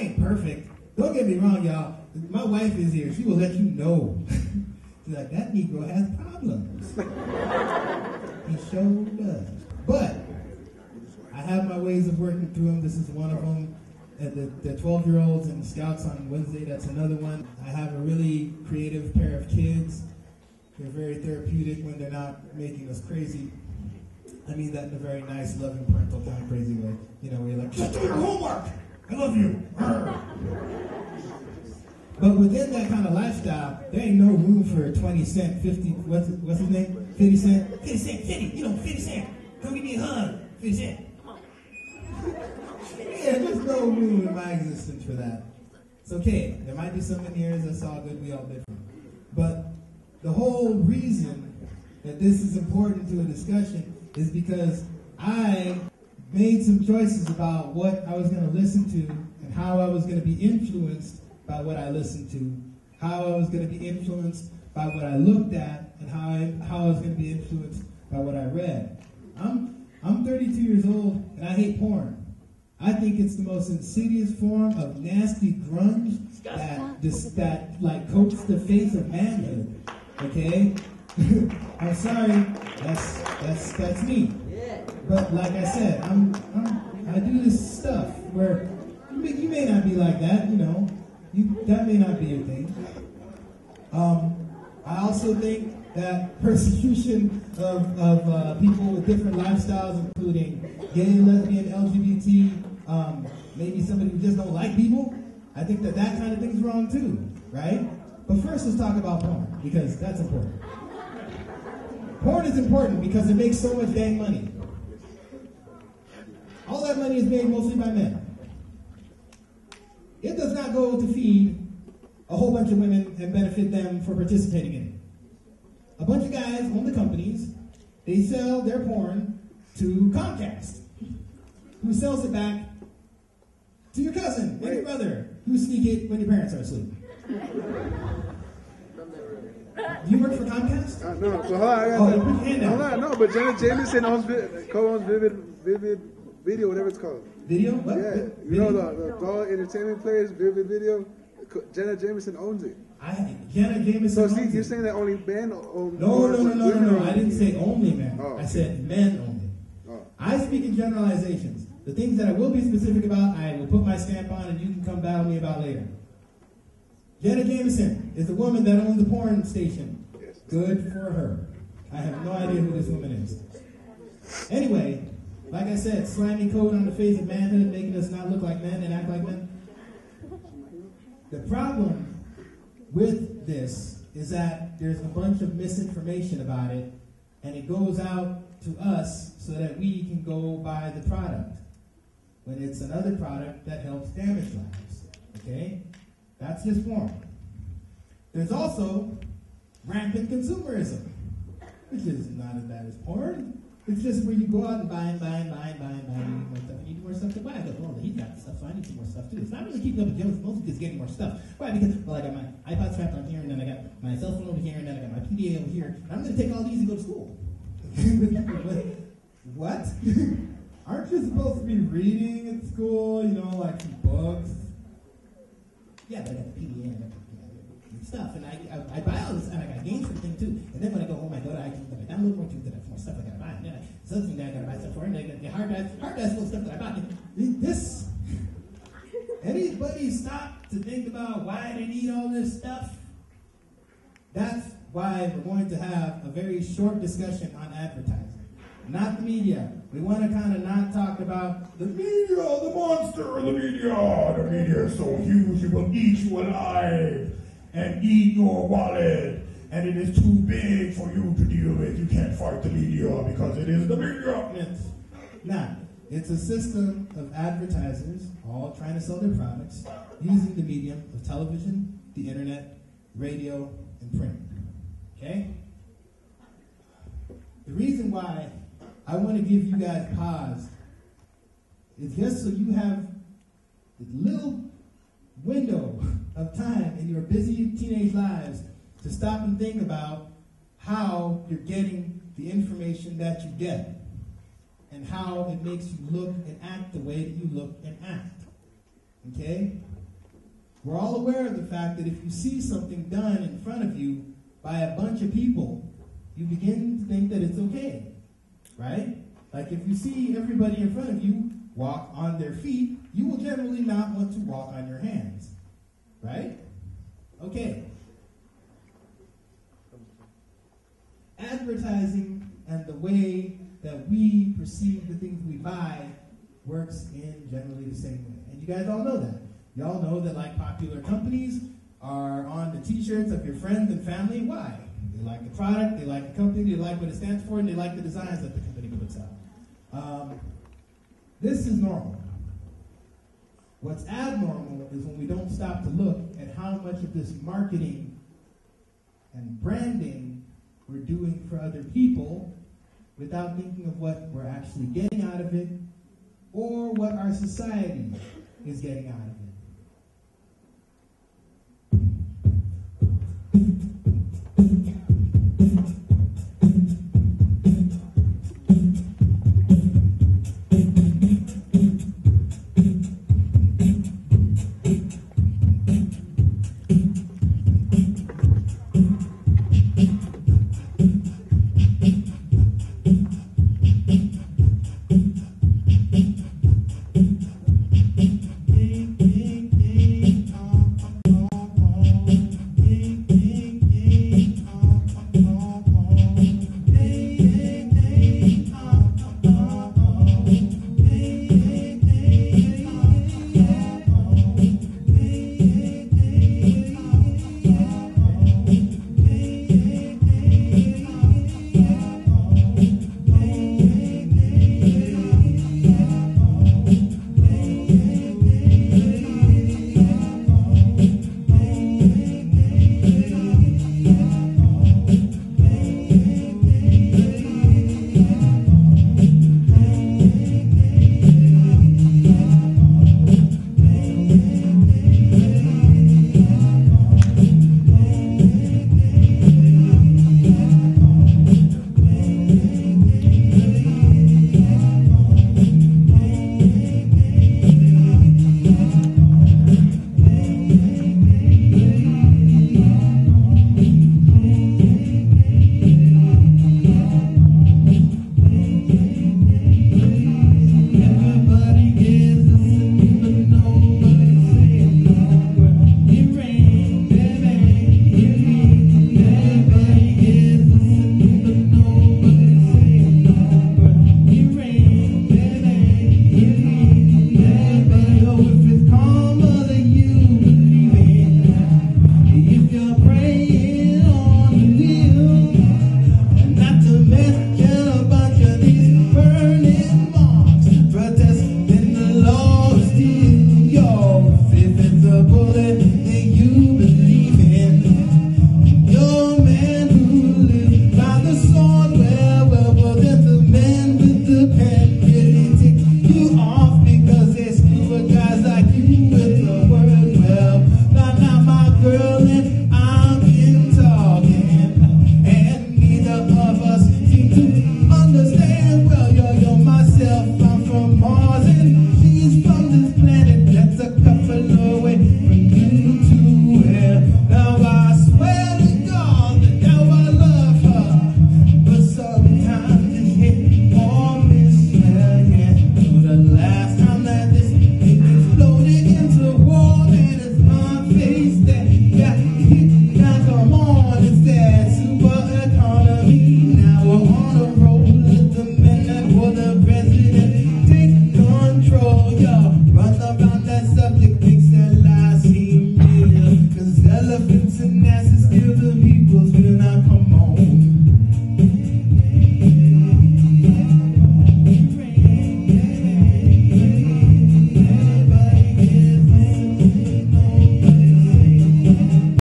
ain't perfect. Don't get me wrong, y'all. My wife is here. She will let you know. She's like, that Negro has problems. He sure does. But I have my ways of working through them. This is one of them. The 12-year-olds and Scouts on Wednesday, that's another one. I have a really creative pair of kids. They're very therapeutic when they're not making us crazy. I mean that in a very nice, loving, parental kind of crazy way. You know, where you're like, just do your homework! I love you! But within that kind of lifestyle, there ain't no room for 20 cent, 50, what's his name? 50 cent? 50 cent, 50, 50 cent. Come give me a hug, 50 cent. Yeah, there's no room in my existence for that. It's okay. There might be some in here, that's all good, we all different. But the whole reason that this is important to a discussion is because I made some choices about what I was going to listen to and how I was going to be influenced by what I listened to, how I was going to be influenced by what I looked at, and how I was going to be influenced by what I read. I'm 32 years old, and I hate porn. I think it's the most insidious form of nasty grunge that like coats the face of manhood. Okay? I'm sorry, that's me. But like I said, I do this stuff where you may not be like that, you know. That may not be your thing. I also think that persecution of people with different lifestyles, including gay, lesbian, LGBT, maybe somebody who just don't like people, I think that kind of thing's wrong too, right? But first, let's talk about porn, because that's important. Porn is important because it makes so much dang money. All that money is made mostly by men. It does not go to feed a whole bunch of women and benefit them for participating in it. A bunch of guys own the companies. They sell their porn to Comcast, who sells it back to your cousin and your brother, who sneak it when your parents are asleep. Do you work for Comcast? No, so hold on. Put your hand down. No, but Janet Jameson co-owns Vivid Video, whatever it's called. Video? What? Yeah, you know the dog entertainment players, Vivid Video. Janet Jameson owns it. Janet Jameson. So owns you're it. saying that only men own? No. I didn't say only men. Oh, okay. I said men only. Oh. I speak in generalizations. The things that I will be specific about, I will put my stamp on, and you can come battle me about later. Janet Jameson is the woman that owns the porn station. Yes. Good for her. I have no idea who this woman is. Anyway, like I said, slimy coat on the face of manhood, making us not look like men and act like men. The problem with this is that there's a bunch of misinformation about it, and it goes out to us so that we can go buy the product, when it's another product that helps damage lives. Okay? That's just porn. There's also rampant consumerism, which is not as bad as porn. It's just where you go out and buy. You need more stuff to buy. I go, oh, he's got stuff, so I need some more stuff too. It's not really keeping up with Jones, mostly just getting more stuff. Why? Because, well, I got my iPod strapped on here, and then I got my cell phone over here, and then I got my PDA over here. And I'm going to take all these and go to school. What? Aren't you supposed to be reading at school, you know, like some books? Yeah, but I got the PDA and I got the stuff, and I buy all this, and I got games for the thing too. And then when I go home, I go to iTunes, and I download more things, and more stuff I gotta buy. And then this other thing that I gotta buy stuff for, and then the hard drive full of stuff that I bought. This, anybody stop to think about why they need all this stuff? That's why we're going to have a very short discussion on advertising, not the media. We want to kind of not talk about the media, the monster of the media. The media is so huge, it will eat you alive and eat your wallet. And it is too big for you to deal with. You can't fight the media because it is the media. Now, it's a system of advertisers all trying to sell their products using the medium of television, the internet, radio, and print. Okay? The reason why I want to give you guys pause is just so you have a little window of time in your busy teenage lives to stop and think about how you're getting the information that you get and how it makes you look and act the way that you look and act. Okay? We're all aware of the fact that if you see something done in front of you by a bunch of people, you begin to think that it's okay, right? Like if you see everybody in front of you walk on their feet, you will generally not want to walk on your hands, right? Okay. Advertising and the way that we perceive the things we buy works in generally the same way. And you guys all know that. Y'all know that like popular companies are on the t-shirts of your friends and family. Why? They like the product, they like the company, they like what it stands for, and they like the designs that the company puts out. This is normal. What's abnormal is when we don't stop to look at how much of this marketing and branding we're doing for other people without thinking of what we're actually getting out of it or what our society is getting out of it.